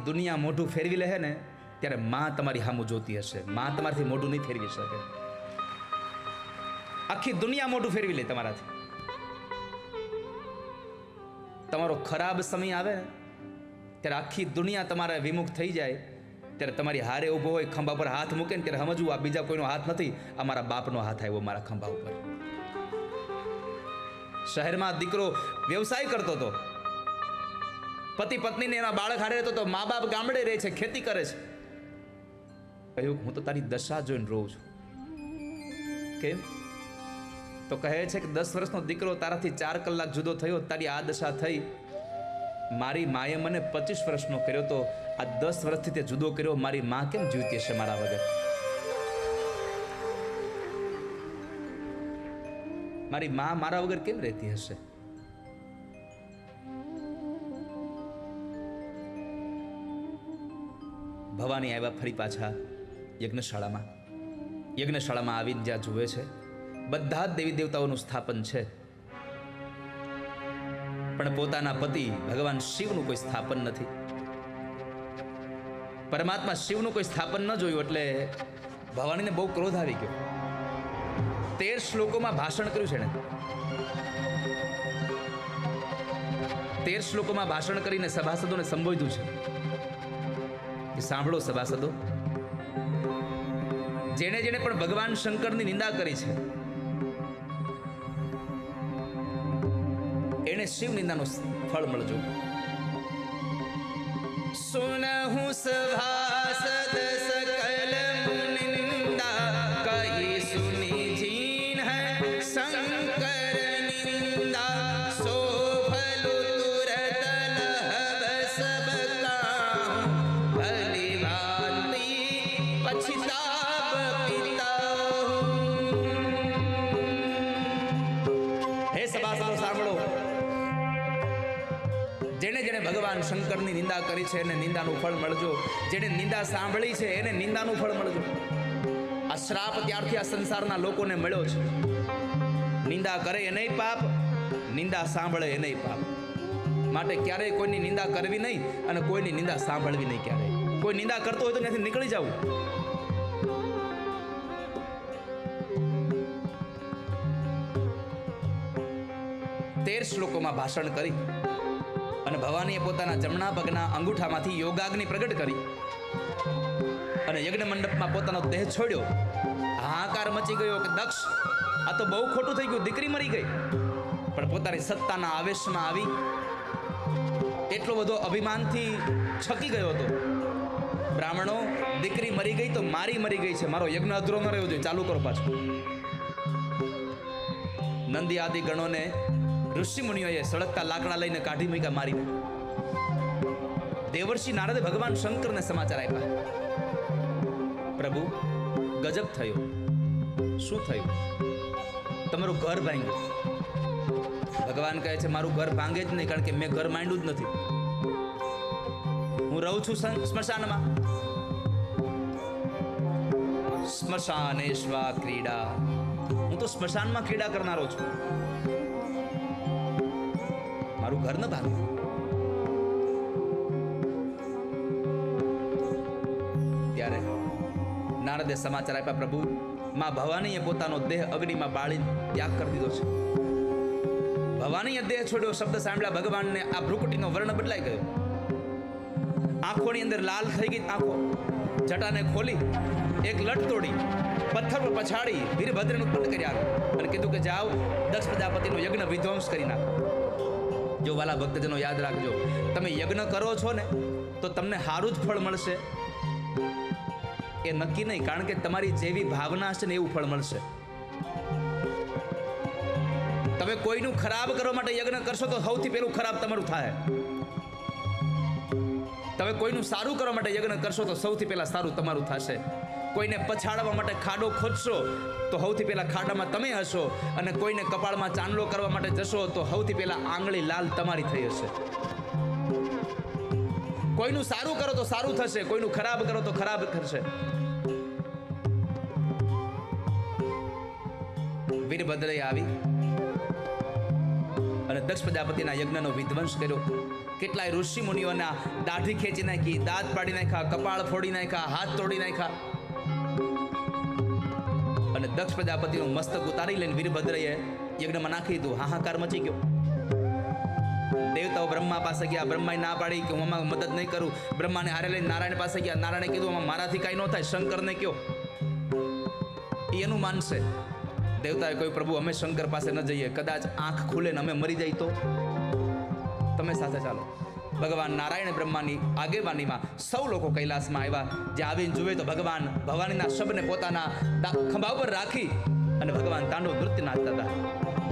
દુનિયા મોઢું ફેરવી લે ને ત્યારે માં તમારી સામું જોતી હશે. માં તમારાથી મોઢું નહીં ફેરવી શકે. આખી દુનિયા મોઢું ફેરવી લે તમારાથી. તમારો ખરાબ સમય આવે ને ત્યારે આખી દુનિયા તમારે વિમુખ થઈ જાય ત્યારે તમારી હારે ઊભો હોય, ખંભા પર હાથ મૂકે ને ત્યારે સમજવું આ બીજા કોઈનો હાથ નથી, આ મારા બાપનો હાથ આવ્યો મારા ખંભા ઉપર. શહેરમાં દીકરો વ્યવસાય કરતો હતો, પતિ પત્નીને એના બાળક હારે રહેતો હતો, મા બાપ ગામડે રહે છે, ખેતી કરે છે. કહ્યું હું તો તારી દશા જોઈને રોઉં છું. કેમ? તો કહે છે કે 10 વર્ષનો દીકરો તારાથી 4 કલાક જુદો થયો, તારી આ દશા થઈ. મારી માએ મને 25 વર્ષનો કર્યો તો આ 10 વર્ષથી તે જુદો કર્યો. મારી મા કેમ જીવતી હશે મારા વગર? મારી મા મારા વગર કેમ રહેતી હશે? ભવાની આવ્યા ફરી પાછા યજ્ઞશાળામાં. યજ્ઞશાળામાં આવીને જ્યાં જુએ છે બધા જ દેવી દેવતાઓનું સ્થાપન છે, પણ પોતાના પતિ ભગવાન શિવનું કોઈ સ્થાપન નથી. પરમાત્મા શિવનું કોઈ સ્થાપન ન જોયું એટલે ભવાનીને બહુ ક્રોધ આવી ગયો. 13 શ્લોકોમાં ભાષણ કર્યું છે ને. 13 શ્લોકોમાં ભાષણ કરીને સભાસદોને સંબોધ્યું છે કે સાંભળો સભાસદો, જેણે જેણે પણ ભગવાન શંકરની નિંદા કરી છે એને શિવ નિંદાનું ફળ મળજો. સુનહુ સભાસદ સકલ મુનિંદા, કહી સુની જીન હૈ શંકર નિંદા. સો ફલુ તુરત લહબ સબ કાહું, ભલી ભાંતિ પછતાપ પિતાહું. હે સભાસદો સાંભળો, જેણે જેણે ભગવાન શંકરની નિંદા કરી છે એને નિંદાનું ફળ મળજો. જેણે નિંદા સાંભળી છે એને નિંદાનું ફળ મળજો. આ શ્રાપ ત્યારથી આ સંસારના લોકોને મળ્યો છે. નિંદા કરે એને પાપ, નિંદા સાંભળે એને પાપ. માટે ક્યારેય કોઈની નિંદા કરવી નહીં અને કોઈની નિંદા સાંભળવી નહીં. ક્યારેય કોઈ નિંદા કરતો હોય તો ત્યાંથી નીકળી જવું. તેર શ્લોકોમાં ભાષણ કરી અને ભવાનીએ પોતાના જમણા પગના અંગૂઠામાંથી યોગાગ્નિ પ્રગટ કરી અને યજ્ઞ મંડપમાં પોતાનો દેહ છોડ્યો. હાહાકાર મચી ગયો કે દક્ષ, આ તો બહુ ખોટું થઈ ગયું, દીકરી મરી ગઈ. પણ પોતાની સત્તાના આવેશમાં આવી એટલો બધો અભિમાનથી છકી ગયો હતો. બ્રાહ્મણો, દીકરી મરી ગઈ તો મારી મરી ગઈ છે, મારો યજ્ઞ અધૂરો ન રહ્યો જોઈએ, ચાલુ કરો પાછું. નંદી આદિ ગણોને ઋષિ મુનિઓએ સળગતા લાકડા લઈને કાઢી મૂક્યા મારીને. દેવર્ષિ નારદે ભગવાન શંકરને સમાચાર આપ્યા. પ્રભુ, ગજબ થયો. શું થયું? તમારું ઘર ભાંગ્યું. ભગવાન કહે છે મારું ઘર ભાંગે જ નહીં, કારણ કે મેં ઘર માંડ્યું જ નથી. હું રહું છું સ્મશાનમાં. સ્મશાનેશ્વા ક્રીડા, હું તો સ્મશાનમાં ક્રીડા કરનારો છું. મારું ઘર ન ભાંગે. ત્યારે નારદે સમાચાર આપ્યા, પ્રભુ, માં ભવાનીએ પોતાનો દેહ અગ્નિમાં બાળી ત્યાગ કરી દીધો છે. ભવાનીએ દેહ છોડ્યો. શબ્દ સાંભળ્યા ભગવાનને આ ભ્રુકુટીનો વર્ણ બદલાઈ ગયો. આંખોની અંદર લાલ થઈ ગઈ આંખો. જટાને ખોલી એક લટ તોડી પથ્થર પર પછાડી વીરભદ્રને ઉત્પન્ન કર્યા અને કીધું કે જાઓ દક્ષ પ્રજાપતિનો યજ્ઞ વિધ્વંસ કરી નાખો. જો વાલા ભક્તજનો યાદ રાખજો, તમે યજ્ઞ કરો છો ને તો તમને સારું જ ફળ મળશે એ નક્કી નહીં, કારણ કે તમારી જેવી ભાવના હશે ને એવું ફળ મળશે. તમે કોઈનું ખરાબ કરવા માટે યજ્ઞ કરશો તો સૌથી પહેલું ખરાબ તમારું થાય. તમે કોઈનું સારું કરવા માટે યજ્ઞ કરશો તો સૌથી પહેલા સારું તમારું થશે. કોઈને પછાડવા માટે ખાડો ખોદશો તો સૌથી પહેલા ખાડામાં તમે હશો, અને કોઈને કપાળમાં ચાંદલો કરવા માટે જશો તો સૌથી પહેલા આંગળી લાલ તમારી થઈ હશે. કોઈનું સારું કરો તો સારું થશે, કોઈનું ખરાબ કરો તો ખરાબ થશે. વીરભદ્રએ આવી અને દક્ષ પ્રજાપતિના યજ્ઞનો વિધ્વંસ કર્યો. કેટલાય ઋષિ મુનિઓના દાઢી ખેંચી નાખી, દાંત પાડી નાખ્યા, કપાળ ફોડી નાખ્યા, હાથ તોડી નાખ્યા. અને દક્ષ પ્રજાપતિનું મસ્તક ઉતારી લઈને વીરભદ્રએ યજ્ઞમાં નાખી દીધું. હાહાકાર મચી ગયો. દેવતાઓ બ્રહ્મા પાસે ગયા. બ્રહ્માએ ના પાડી કે હું આમાં મદદ નહીં કરું. બ્રહ્માને હારે લઈને નારાયણ પાસે ગયા. નારાયણે કીધું આમાં મારાથી કાંઈ ન થાય, શંકરને કયો, એ એનું માનશે. દેવતાએ કહ્યું પ્રભુ અમે શંકર પાસે ન જઈએ, કદાચ આંખ ખુલે ને અમે મરી જાય તો તમે સાથે ચાલો. ભગવાન નારાયણ બ્રહ્માની આગેવાનીમાં સૌ લોકો કૈલાસમાં આવ્યા. જે આવીને જુએ તો ભગવાન ભવાનીના શબને પોતાના ખંભા ઉપર રાખી અને ભગવાન તાંડવ નૃત્ય નાચતા હતા.